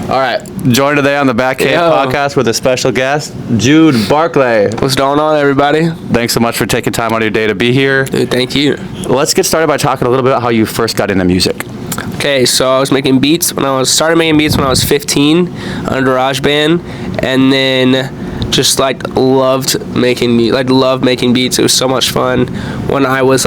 All right, joined today on the Batcave Podcast with a special guest, Jude Barclay. What's going on, everybody? Thanks so much for taking time out of your day to be here. Dude, thank you. Let's get started by talking a little bit about how you first got into music. Okay, so I was making beats started making beats when I was 15 on a garage band, and then just loved making beats. It was so much fun. When I was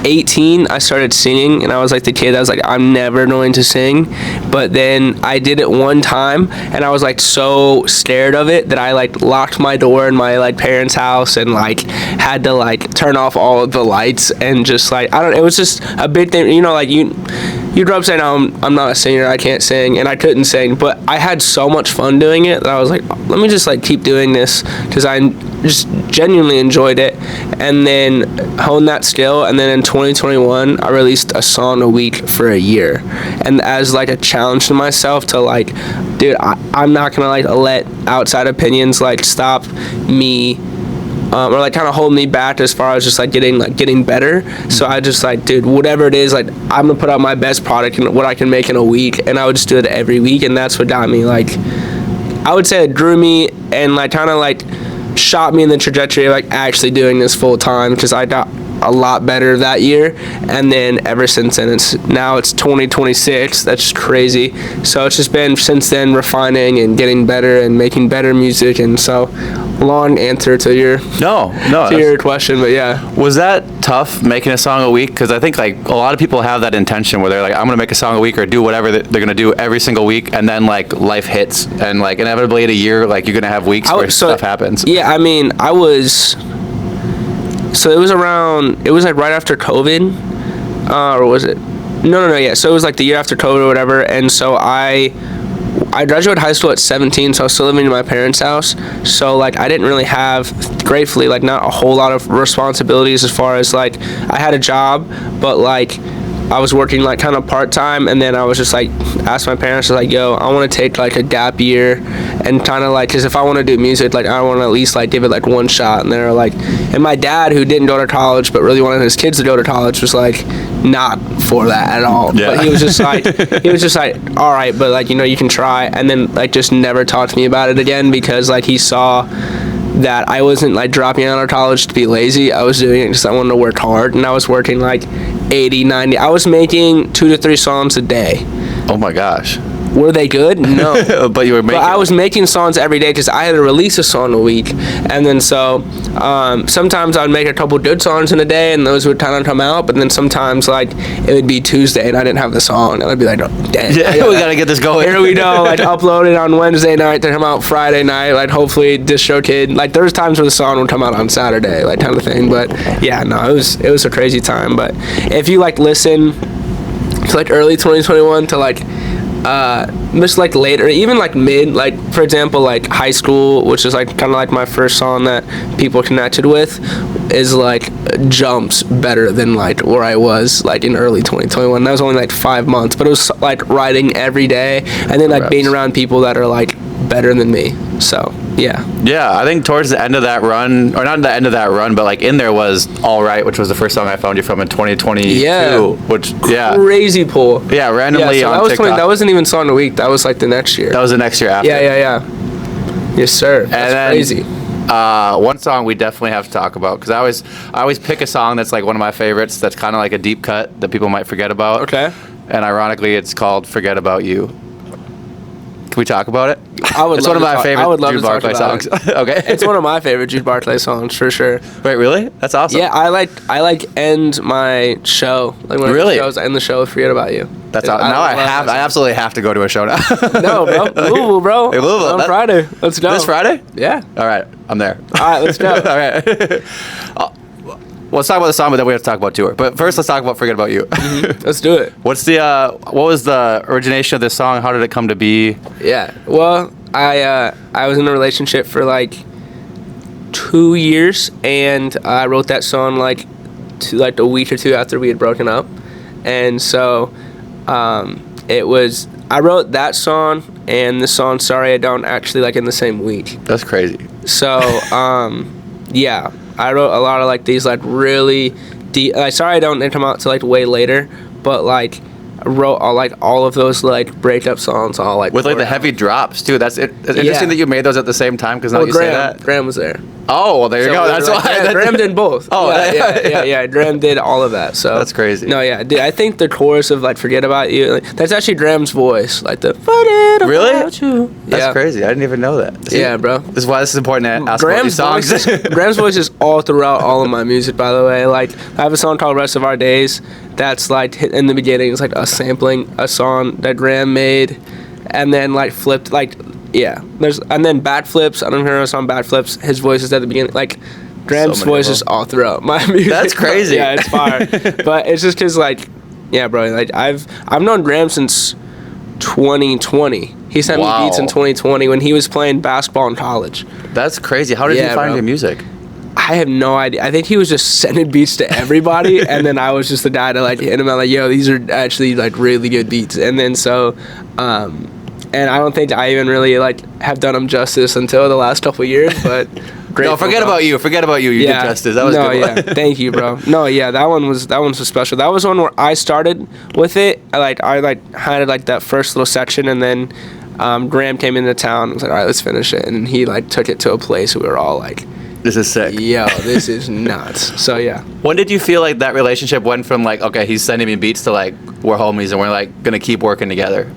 18, I started singing, and I was the kid that was I'm never going to sing. But then I did it one time, and I was so scared of it that I locked my door in my parents' house and had to turn off all of the lights and just it was just a big thing. You grew up saying, oh, I'm not a singer, I can't sing, and I couldn't sing, but I had so much fun doing it that I was let me just keep doing this, because I just genuinely enjoyed it, and then honed that skill. And then in 2021 I released a song a week for a year, and as a challenge to myself to dude, I'm not gonna let outside opinions stop me or kind of hold me back as far as just getting better. So I just dude, whatever it is, I'm gonna put out my best product and what I can make in a week, and I would just do it every week. And that's what got me I would say it drew me and kind of shot me in the trajectory of actually doing this full time, because I got a lot better that year. And then ever since then, it's 2026. That's just crazy. So it's just been since then refining and getting better and making better music. And so long answer to your your question, but yeah. Was that tough making a song a week? Because I think a lot of people have that intention where they're I'm gonna make a song a week or do whatever they're gonna do every single week, and then life hits, and inevitably in a year you're gonna have weeks where stuff happens. Yeah, I mean, so it was right after COVID, or was it? No, yeah. So it was the year after COVID or whatever, and so I graduated high school at 17, so I was still living in my parents' house. So I didn't really have, gratefully, not a whole lot of responsibilities as far as I had a job, but I was working kind of part-time, and then I was just asked my parents, yo, I want to take a gap year, and kind of because if I want to do music, I want to at least give it one shot. And they're and my dad, who didn't go to college but really wanted his kids to go to college, was not for that at all. Yeah. But he was just all right, but you can try. And then just never talked to me about it again, because he saw that I wasn't dropping out of college to be lazy. I was doing it because I wanted to work hard, and I was working 80, 90. I was making 2 to 3 songs a day. Oh my gosh. Were they good? No. But you were making. But I was making songs every day because I had to release a song a week, and then so sometimes I would make a couple good songs in a day, and those would kind of come out. But then sometimes it would be Tuesday and I didn't have the song, and I'd be oh, dang, yeah, we gotta get this going. Here we go. I'd upload it on Wednesday night, then come out Friday night. Hopefully DistroKid. There was times where the song would come out on Saturday, kind of thing. But yeah, no, it was a crazy time. But if you listen to early 2021 to just later, even mid, for example, high school, which is kind of my first song that people connected with, is jumps better than where I was in early 2021. That was only 5 months, but it was writing every day, and then being around people that are better than me. So yeah, I think towards the end of that run, or not the end of that run, but in there was All Right, which was the first song I found you from in 2022. Yeah, which crazy pull. Yeah, randomly so on TikTok. That wasn't even song a week. That was the next year. That was the next year after. Yeah. Yes, sir. That's crazy. One song we definitely have to talk about, because I always pick a song that's one of my favorites, that's kind of a deep cut that people might forget about. Okay. And ironically, it's called "Forget About You." Can we talk about it? It's one of my favorite Jude Barclay songs. Okay. It's one of my favorite Jude Barclay songs for sure. Wait, really? That's awesome. Yeah, I end my show. Really? I end the show with "Forget About You." That's awesome. Now I absolutely have to go to a show now. No, bro. Louisville, bro. Hey, Louisville. On Friday. Let's go. This Friday? Yeah. All right. I'm there. All right, let's go. All right. Let's talk about the song, but then we have to talk about tour. But first, let's talk about "Forget About You." Mm-hmm. Let's do it. What was the origination of this song? How did it come to be? Yeah. Well, I was in a relationship for 2 years, and I wrote that song a week or two after we had broken up, and so it was. I wrote that song and the song "Sorry I Don't" actually in the same week. That's crazy. So yeah. I wrote a lot of these really deep. Sorry I Don't, didn't come out till way later, but wrote all of those like breakup songs all like with like the heavy drops too. That's it. It's interesting that you made those at the same time because now you say that. Graham was there. Oh, well, there you go. That's like, why. Yeah, Graham did both. Oh, yeah. Graham did all of that. So that's crazy. No, yeah, dude. I think the chorus of like "Forget About You," like, that's actually Graham's voice. Like the "Forget About You." That's crazy. I didn't even know that. See, yeah, bro. This is why this is important to ask about these songs. Graham's voice is all throughout all of my music. By the way, like I have a song called "Rest of Our Days." That's like in the beginning. It's like us sampling a song that Graham made, and then like flipped like. Yeah, and then Backflips. I don't hear us on Backflips. His voice is at the beginning. Like Graham's voice is all throughout my music. That's crazy. Yeah, it's fire. But it's just because like, yeah, bro. Like I've known Graham since 2020. He sent me beats in 2020 when he was playing basketball in college. That's crazy. How did you find your music? I have no idea. I think he was just sending beats to everybody, and then I was just the guy to like hit him out like, yo, these are actually like really good beats. And then so. And I don't think I even really like have done him justice until the last couple of years, but no, forget about you. Forget about you. You did justice. That was good. Yeah. Thank you, bro. No, yeah, that one was special. That was one where I started with it. I had like that first little section, and then Graham came into town and was like, all right, let's finish it. And he like took it to a place where we were all like, this is sick. Yo, this is nuts. So yeah. When did you feel like that relationship went from like, okay, he's sending me beats to like we're homies and we're like gonna keep working together?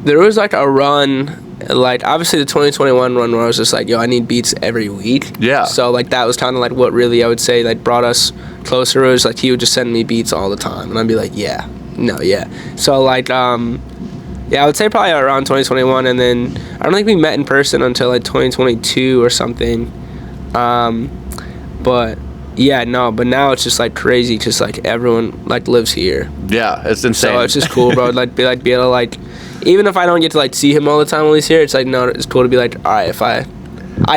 There was like a run, like obviously the 2021 run where I was just like, yo, I need beats every week. Yeah. So like that was kind of like what really I would say like brought us closer. It was like he would just send me beats all the time, and I'd be like, yeah. So like I would say probably around 2021, and then I don't think we met in person until like 2022 or something. But now it's just like crazy, just like everyone like lives here. Yeah, it's insane. So it's just cool, bro. Be able to like. Even if I don't get to like see him all the time when he's here, it's like no, it's cool to be like, all right, if I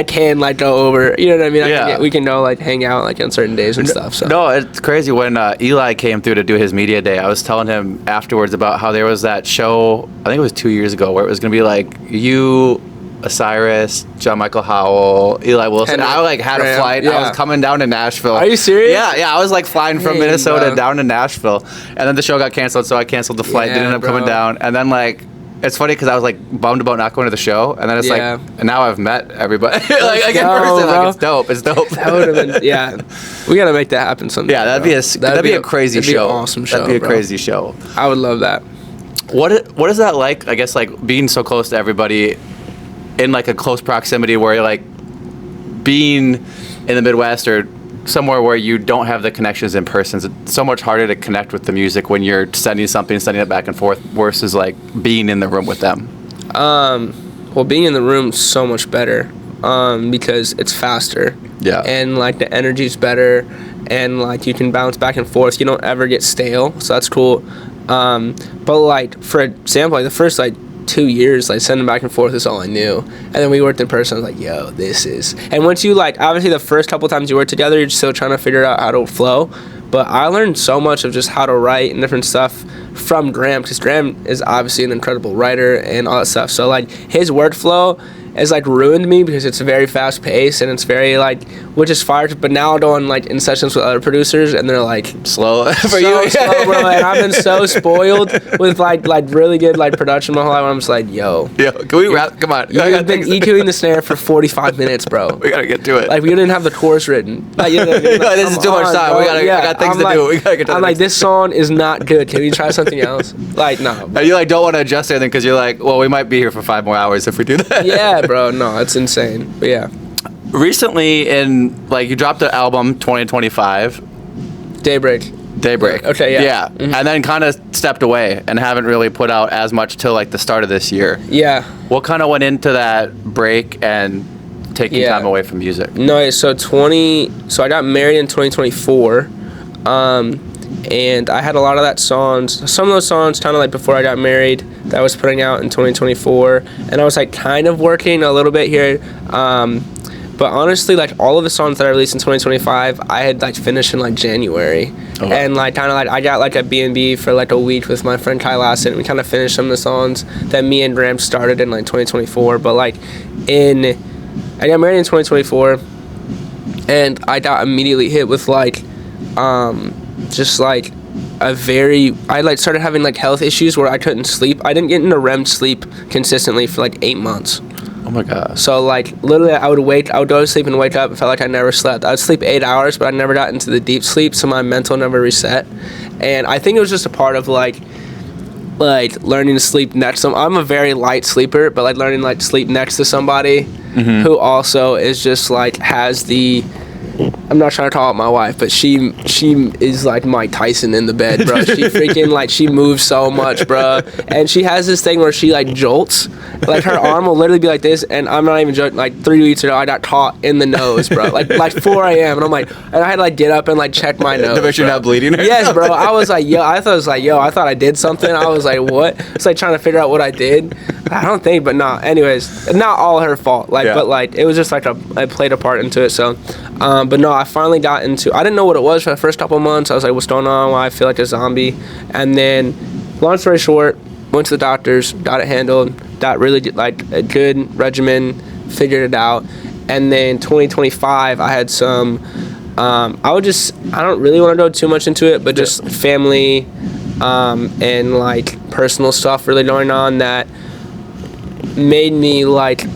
can like go over, you know what I mean? We can go like hang out like on certain days and stuff. So no, it's crazy when Eli came through to do his media day. I was telling him afterwards about how there was that show. I think it was 2 years ago where it was gonna be like you, Osiris, John Michael Howell, Eli Wilson. I like had a flight. I was coming down to Nashville. Are you serious? Yeah. I was like flying from Minnesota down to Nashville, and then the show got canceled, so I canceled the flight. Didn't end up coming down, and then like. It's funny because I was like bummed about not going to the show, and then it's like, and now I've met everybody like in person. Like it's dope. It's dope. That would have been, we gotta make that happen someday. Yeah, that'd be a crazy show. That'd be an awesome show. That'd be a crazy show. I would love that. What is that like? I guess like being so close to everybody, in like a close proximity, where you're like being in the Midwest or somewhere where you don't have the connections in person. It's so much harder to connect with the music when you're sending it back and forth versus like being in the room with them. Well, being in the room is so much better because it's faster. Yeah. And like the energy's better, and like you can bounce back and forth. You don't ever get stale, so that's cool. But like for example, like the first like 2 years, like sending back and forth is all I knew, and then we worked in person. I was like, yo, this is. And once you like, obviously the first couple times you work together, you're still trying to figure out how to flow. But I learned so much of just how to write and different stuff from Graham, because Graham is obviously an incredible writer and all that stuff. So like his workflow has like ruined me because it's very fast paced and it's very like, which is fire. But now I'll go on like in sessions with other producers and they're like slow for so you, slow, bro. And I've been so spoiled with like really good like production my whole life. I'm just like, yo, can we wrap? Come on, you've been EQing the snare for 45 minutes, bro. We gotta get to it. Like we didn't have the chorus written. Like, you know what I mean? Like, this is too much time. Bro. I got things to do. We gotta get to. I'm like, this song is not good. Can we try something else? Like, no. And you like don't want to adjust anything because you're like, well, we might be here for 5 more hours if we do that. Yeah, bro. No, it's insane. But yeah. Recently, you dropped the album 2025. Daybreak. Okay, yeah. Yeah, mm-hmm. And then kind of stepped away and haven't really put out as much till like the start of this year. Yeah. What kind of went into that break and taking time away from music? No, so I got married in 2024. And I had a lot of that songs, some of those songs kind of like before I got married that I was putting out in 2024, and I was like kind of working a little bit here, but honestly like all of the songs that I released in 2025 I had like finished in like January. And like kind of like I got like a B&B for like a week with my friend Kai Lassen, and we kind of finished some of the songs that me and Graham started in like 2024, but like I got married in 2024 and I got immediately hit with like just like I like started having like health issues where I couldn't sleep. I didn't get into REM sleep consistently for like 8 months. Oh my god. So like literally I would go to sleep and wake up and felt like I never slept. I would sleep 8 hours, but I never got into the deep sleep, so my mental never reset. And I think it was just a part of like learning to sleep next to I'm a very light sleeper, but like learning like to sleep next to somebody who also is just like has the I'm not trying to call out my wife, but she is like Mike Tyson in the bed, bro. She freaking like she moves so much, bro. And she has this thing where she like jolts, like her arm will literally be like this. And I'm not even joking. Like 3 weeks ago, I got caught in the nose, bro. Like 4 a.m. and I had to like get up and like check my nose. But you're not bleeding. Yes, bro. I was like, I thought I did something. I was like, what? It's like trying to figure out what I did. I don't think, but no. Anyways, not all her fault. Like, but like it was just like I played a part into it. So, but no, I finally got into. I didn't know what it was for the first couple of months. I was like, what's going on? Why I feel like a zombie? And then, long story short, went to the doctors, got it handled, got really like a good regimen, figured it out. And then 2025, I had some. I don't really want to go too much into it, but just family, and like personal stuff really going on that made me like.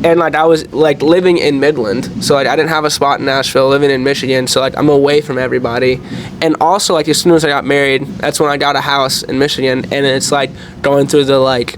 And like I was like living in Midland, so like I didn't have a spot in Nashville, living in Michigan, so like I'm away from everybody. And also like as soon as I got married, that's when I got a house in Michigan, and it's like going through the like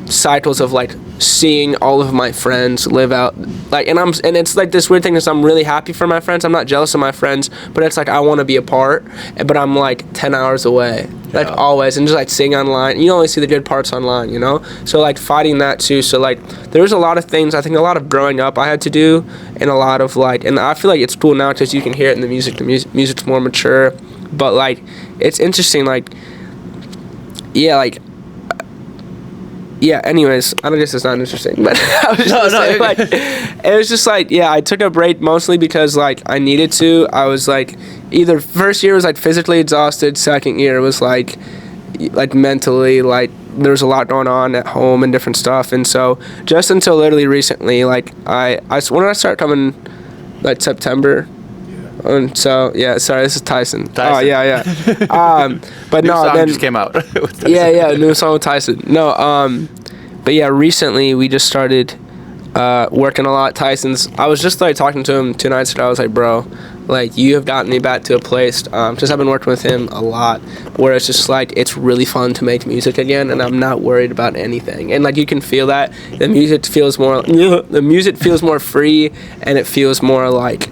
cycles of like seeing all of my friends live out like and it's like this weird thing is I'm really happy for my friends. I'm not jealous of my friends, but it's like I want to be a part, but I'm like 10 hours away. Like always, and just like seeing online, you only see the good parts online, you know? So like fighting that too. So like there was a lot of things, I think a lot of growing up I had to do, and a lot of like, and I feel like it's cool now because you can hear it in the music. The music's more mature, but like it's interesting. Like anyways, I don't guess it's not interesting, but I was just saying, like, it was just like, I took a break mostly because like I needed to. I was like, either first year was like physically exhausted, second year was like mentally, like there was a lot going on at home and different stuff. And so just until literally recently, like when did I start coming? Like September. And so sorry, this is Tyson. Oh yeah. But new no, song then just came out. New song with Tyson. No, but yeah, recently we just started working a lot. I was just like talking to him 2 nights ago. I was like, bro, like you have gotten me back to a place. Just I've been working with him a lot, where it's just like it's really fun to make music again, and I'm not worried about anything. And like you can feel that the music feels more free, and it feels more like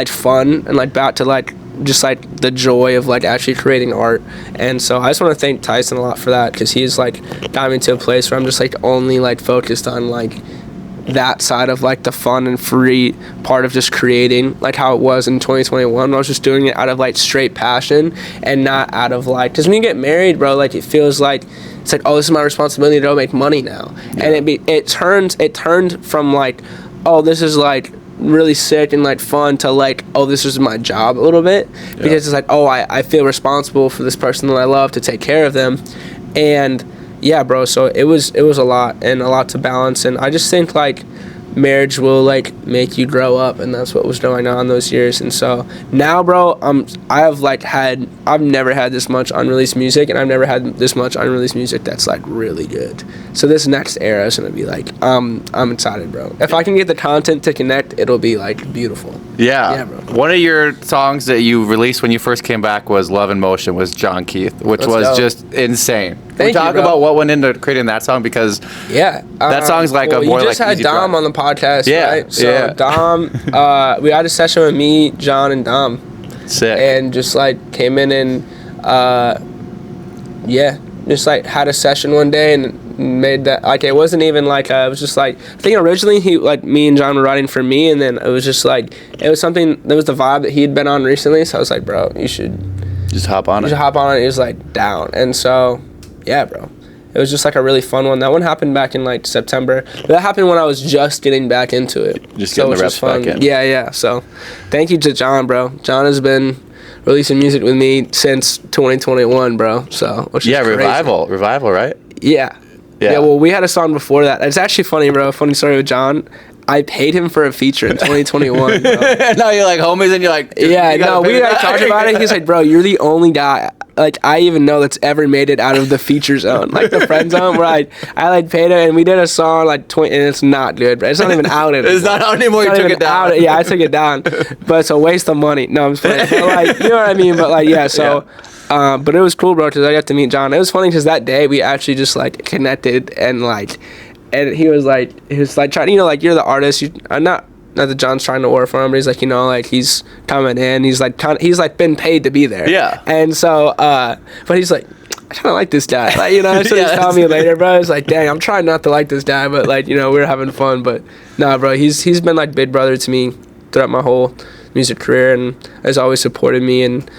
fun and like back to like just like the joy of like actually creating art. And so I just want to thank Tyson a lot for that, because he's like got me to a place where I'm just like only like focused on like that side of like the fun and free part of just creating, like how it was in 2021. I was just doing it out of like straight passion and not out of like, because when you get married, bro, like it feels like it's like, oh, this is my responsibility to go make money now. And it turned from like, oh, this is like really sick and like fun to like, oh, this is my job a little bit, because it's like, oh, I feel responsible for this person that I love to take care of them. And bro, so it was a lot and a lot to balance. And I just think like marriage will like make you grow up, and that's what was going on those years. And so now, bro, I've never had this much unreleased music, and I've never had this much unreleased music that's like really good. So this next era is gonna be like, I'm excited, bro. If I can get the content to connect, it'll be like beautiful. Yeah, bro. One of your songs that you released when you first came back was Love in Motion, was John Keith, which was dope. Just insane. Can we talk about what went into creating that song? Because that song's like a more like, you just had Dom on the podcast, right? So Dom, we had a session with me, John, and Dom. Sick. And just like came in and just like had a session one day and made that, like it wasn't even like it was just like, I think originally he like me and John were writing for me, and then it was just like it was something that was the vibe that he'd been on recently. So I was like, bro, you should just hop on it. He was like down, and so bro. It was just like a really fun one. That one happened back in like September. That happened when I was just getting back into it. Just getting the reps back in. Yeah. So thank you to John, bro. John has been releasing music with me since 2021, bro. So which is crazy. Revival, right? Yeah. Well, we had a song before that. It's actually funny, bro. Funny story with John. I paid him for a feature in 2021. Bro. Now you're like homies, and you're like, Yeah, you no, we like talked about it. He's like, bro, you're the only guy like I even know that's ever made it out of the feature zone, like the friend zone, where I like paid him and we did a song like and it's not good, bro. It's not even out anymore. It's not out anymore. You took it down. Yeah, I took it down, but it's a waste of money. No, I'm just playing. But like, you know what I mean? But like, yeah, so. Yeah. But it was cool, bro, because I got to meet John. It was funny because that day we actually just like connected and he was like trying, you know, like you're the artist. Not that John's trying to work for him, but he's like, you know, like he's coming in. He's like been paid to be there. Yeah. And so, but he's like, I kind of like this guy. Like, you know, so he's telling me later, bro. It's like, dang, I'm trying not to like this guy, but like, you know, we're having fun. But nah, bro, he's been like big brother to me throughout my whole music career and has always supported me and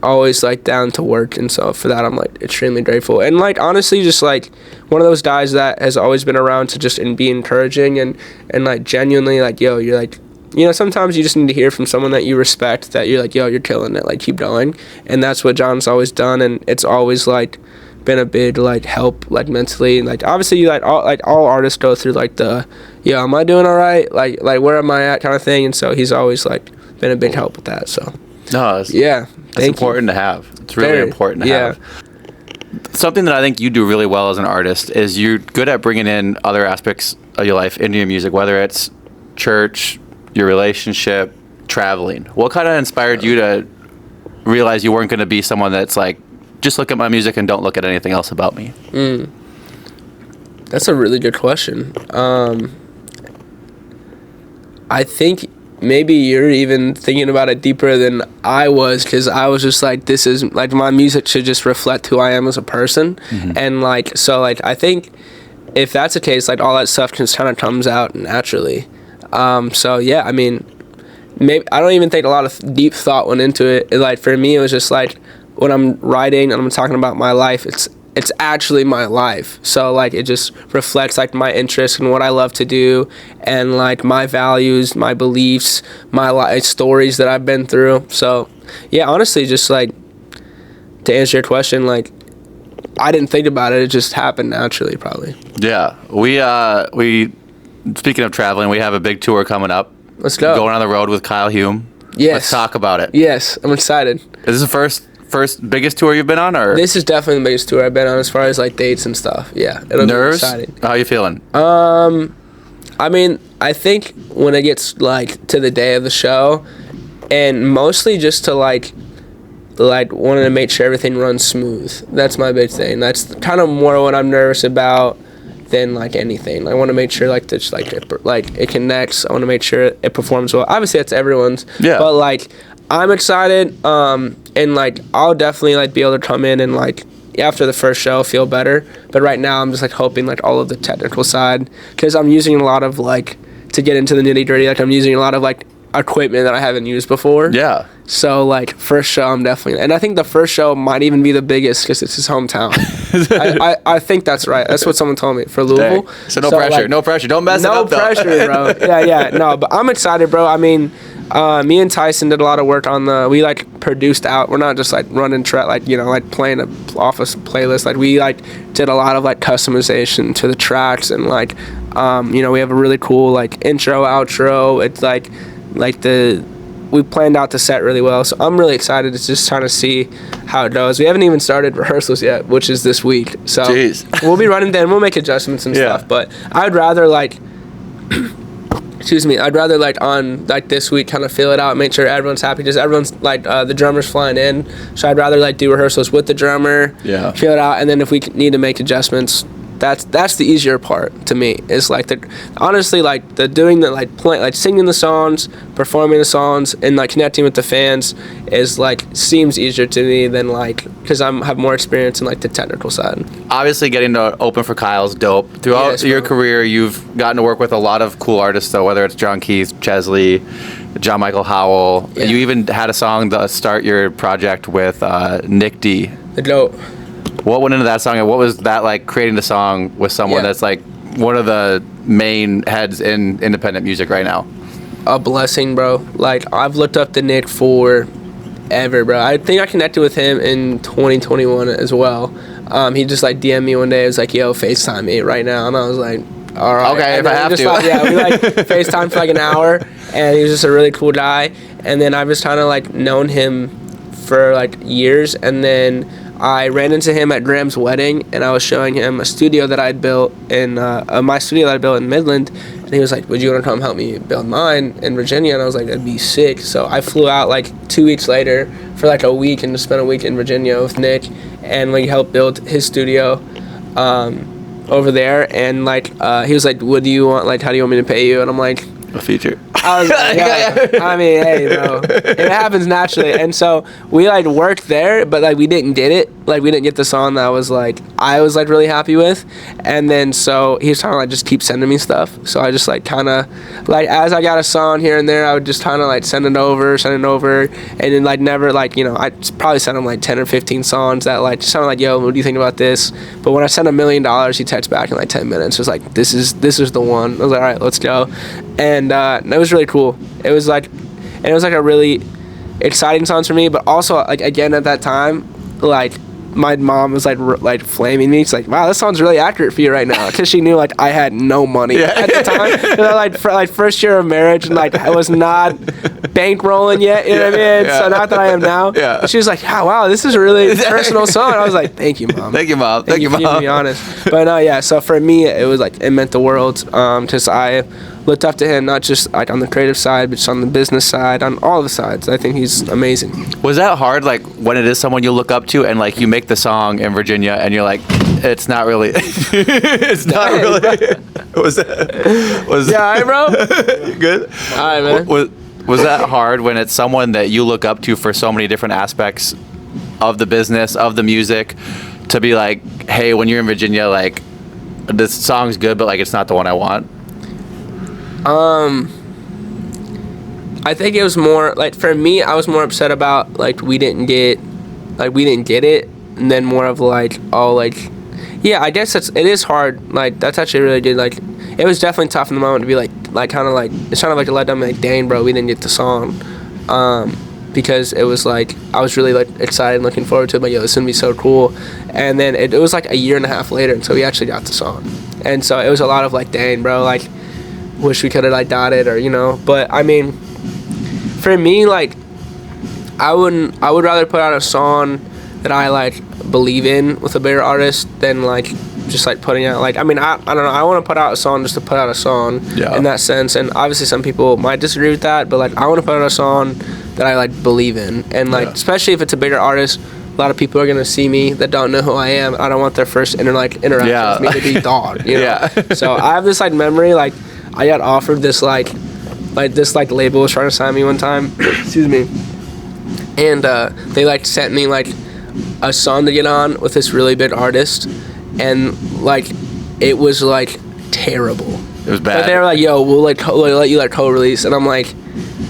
always like down to work, and so for that I'm like extremely grateful. And like honestly, just like one of those guys that has always been around to just be encouraging and like genuinely like, yo, you're like, you know, sometimes you just need to hear from someone that you respect that you're like, yo, you're killing it, like keep going. And that's what John's always done, and it's always like been a big like help like mentally. Like obviously you like all artists go through like the, yo, am I doing all right, like where am I at kind of thing, and so he's always like been a big help with that. So no, it's important to have. It's really important to have. Something that I think you do really well as an artist is you're good at bringing in other aspects of your life into your music, whether it's church, your relationship, traveling. What kind of inspired you to realize you weren't going to be someone that's like, just look at my music and don't look at anything else about me? That's a really good question. I think maybe you're even thinking about it deeper than I was, because I was just like, this is like, my music should just reflect who I am as a person. And like, so like, I think if that's the case, like all that stuff just kind of comes out naturally. So yeah, I mean, maybe I don't even think a lot of deep thought went into it. Like for me, it was just like when I'm writing and I'm talking about my life, it's actually my life. So like it just reflects like my interests and what I love to do, and like my values, my beliefs, my stories that I've been through. So yeah, honestly, just like to answer your question, like I didn't think about it. It just happened naturally, probably. Yeah, we speaking of traveling, we have a big tour coming up. Let's go. Going on the road with Kyle Hume. Yes. Let's talk about it. Yes, I'm excited. Is this the first biggest tour you've been on, or? This is definitely the biggest tour I've been on as far as like dates and stuff. Yeah, it'll Nerves? be exciting. How you feeling? I mean, I think when it gets like to the day of the show, and mostly just to like wanting to make sure everything runs smooth. That's my big thing. That's kind of more what I'm nervous about than like anything. I want to make sure like this it connects. I want to make sure it performs well. Obviously, that's everyone's. Yeah. But like, I'm excited. And like I'll definitely like be able to come in and like after the first show feel better. But right now I'm just like hoping like all of the technical side, because I'm using a lot of like, to get into the nitty gritty, like I'm using a lot of like equipment that I haven't used before. Yeah. So like first show I'm definitely, and I think the first show might even be the biggest because it's his hometown. I think that's right. That's what someone told me for Louisville. Dang. So no pressure. Like, no pressure. Don't mess it up though. No pressure, bro. Yeah. No, but I'm excited, bro. I mean, me and Tyson did a lot of work on we like produced out. We're not just like running like, you know, like playing a office playlist. Like we like did a lot of like customization to the tracks, and like you know, we have a really cool like intro, outro. It's like we planned out the set really well, so I'm really excited to just trying to see how it goes. We haven't even started rehearsals yet, which is this week. So we'll be running then. We'll make adjustments and stuff. But I'd rather like I'd rather like on like this week kind of feel it out, make sure everyone's happy. Just everyone's like the drummer's flying in, so I'd rather like do rehearsals with the drummer, feel it out, and then if we need to make adjustments, that's the easier part to me. Is like honestly like the doing the like playing, like singing the songs, performing the songs, and like connecting with the fans is like seems easier to me than like, because I have more experience in like the technical side. Obviously, getting to open for Kyle's dope. Throughout your career, you've gotten to work with a lot of cool artists, though, whether it's John Keith, Chesley, John Michael Howell. Yeah. You even had a song to start your project with Nick D. The GOAT. What went into that song, and what was that like, creating the song with someone that's like one of the main heads in independent music right now? A blessing, bro. Like, I've looked up to Nick forever, bro. I think I connected with him in 2021 as well. He just like DM'd me one day. It was like, yo, FaceTime me right now. And I was like, all right. Okay, And if I then have we just, to. like, yeah, we like FaceTime for like an hour, and he was just a really cool guy. And then I've just kind of like known him for like years, and then I ran into him at Graham's wedding, and I was showing him a studio that I'd built in my studio that I built in Midland, and he was like, "Would you want to come help me build mine in Virginia?" And I was like, "That'd be sick." So I flew out like 2 weeks later for like a week and just spent a week in Virginia with Nick, and we helped build his studio over there. And like he was like, "What do you want? Like, how do you want me to pay you?" And I'm like, A feature. I was like, yeah. I mean, hey, bro, it happens naturally. And so we like worked there, but like we didn't get it. Like we didn't get the song that I was like really happy with. And then so he was trying to like just keep sending me stuff. So I just like kind of like as I got a song here and there, I would just kind of like send it over, and then like never like, you know, I probably sent him like 10 or 15 songs that like just sounded like, yo, what do you think about this? But when I sent $1 million, he texted back in like 10 minutes. It was like, this is the one. I was like, all right, let's go. And it was really cool. It was like a really exciting song for me, but also like again at that time, like my mom was like flaming me. She's like, "Wow, this song's really accurate for you right now," because she knew like I had no money at the time. You know, like for like first year of marriage, and like I was not bankrolling yet. You know what I mean? So not that I am now. Yeah. She was like, "Oh, wow, this is a really personal song." I was like, "Thank you, mom." Thank you, Mom. Thank you, For Mom. being honest. But yeah. So for me, it was like it meant the world. Because I looked up to him not just like on the creative side, but just on the business side, on all the sides. I think he's amazing. Was that hard, like, when it is someone you look up to and, like, you make the song in Virginia and you're like, it's not really, it's not really, was Yeah, all right, bro? you good? All right, man. Was that hard when it's someone that you look up to for so many different aspects of the business, of the music, to be like, hey, when you're in Virginia, like, this song's good, but, like, it's not the one I want? I think it was more like for me, I was more upset about like we didn't get it, and then more of like, oh, like, yeah, I guess it is hard. Like that's actually really good. Like it was definitely tough in the moment to be like kind of like it's kind of like a letdown. Like, dang, bro, we didn't get the song, because it was like I was really like excited and looking forward to it. Like, yo, this is gonna be so cool. And then it was like a year and a half later until we actually got the song, and so it was a lot of like, dang, bro, like. Wish we could have like got it, or you know. But I mean, for me, like I would rather put out a song that I like believe in with a bigger artist than like just like putting out like I mean I don't know, I want to put out a song just to put out a song in that sense. And obviously some people might disagree with that, but like I want to put out a song that I like believe in, and like especially if it's a bigger artist. A lot of people are gonna see me that don't know who I am. I don't want their first interaction with me to be dog, you know? So I have this like memory, like I got offered this like label was trying to sign me one time. Excuse me. And they like sent me like a song to get on with this really big artist, and like it was like terrible. It was bad. But they were like, "Yo, we'll like let you like co-release," and I'm like,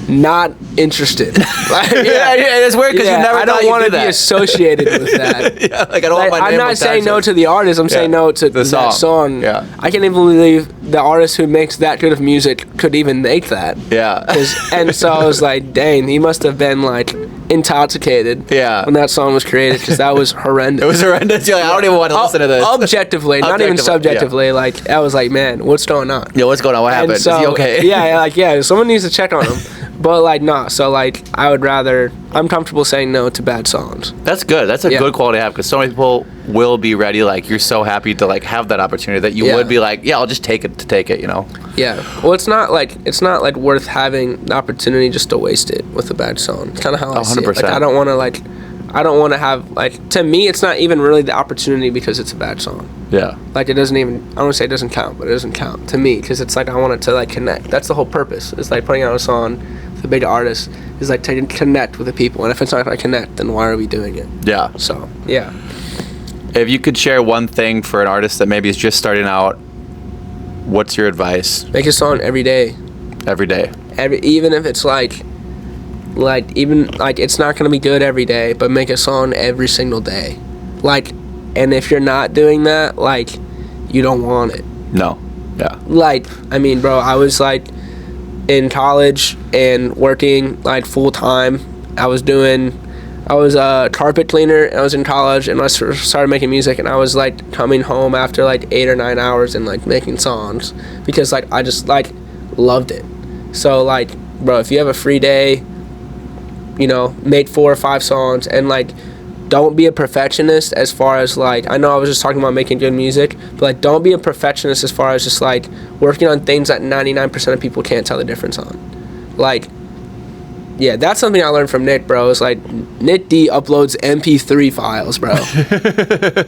not interested. Like, it's weird because you never. I don't want to be associated with that. Like I don't want my name. I'm not saying no to the artist. I'm saying no to that song. Yeah. I can't even believe the artist who makes that good of music could even make that. Yeah. And so I was like, dang, he must have been like intoxicated. Yeah. When that song was created, because that was horrendous. It was horrendous. You're like, I don't even want to listen to this. Objectively, not even subjectively. Yeah. Like I was like, man, what's going on? Yeah, what's going on? What happened? So, is he okay? Yeah, someone needs to check on him. But like, nah. So like, I'm comfortable saying no to bad songs. That's good. That's a good quality to have, because so many people will be ready. Like you're so happy to like have that opportunity that you would be like, yeah, I'll just take it. You know. Yeah. Well, it's not like worth having the opportunity just to waste it with a bad song. It's kind of how I see it. Like I don't want to have like, to me it's not even really the opportunity because it's a bad song. Yeah. Like it doesn't even, I don't want to say it doesn't count, but it doesn't count to me, because it's like I want it to like connect. That's the whole purpose. It's like putting out a song with a big artist is like to connect with the people, and if it's not going to connect, then why are we doing it? Yeah. So yeah. If you could share one thing for an artist that maybe is just starting out, what's your advice? Make a song every day. Every day. Even if it's like it's not gonna be good every day, but make a song every single day. Like, and if you're not doing that, like, you don't want it. No. Yeah. Like, I mean, bro, I was like in college and working like full time. I was doing I was a carpet cleaner, and I was in college, and I started making music, and I was like coming home after like 8 or 9 hours and like making songs because like I just like loved it. So like, bro, if you have a free day, you know, make 4 or 5 songs, and like don't be a perfectionist as far as like, I know I was just talking about making good music, but like don't be a perfectionist as far as just like working on things that 99% of people can't tell the difference on. Like, yeah, that's something I learned from Nick, bro. It's like Nick D uploads MP3 files, bro.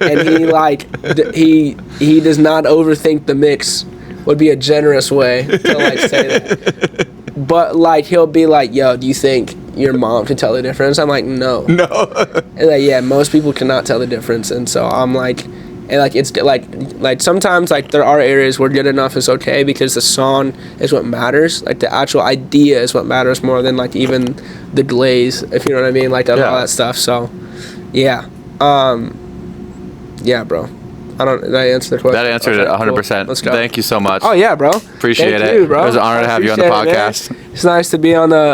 And he like he does not overthink the mix, would be a generous way to like say that. But like he'll be like, yo, do you think your mom can tell the difference? I'm like, no. And like, yeah, most people cannot tell the difference. And so I'm like, and like it's like sometimes like there are areas where good enough is okay because the song is what matters. Like the actual idea is what matters more than like even the glaze, if you know what I mean, like all that stuff. So yeah, yeah, bro. Did I answer the question? That answered it 100%. Cool. Let's go. Thank you so much. Oh yeah, bro. Appreciate Thank it. you, bro. It was an honor to have you on the podcast. It's nice to be on the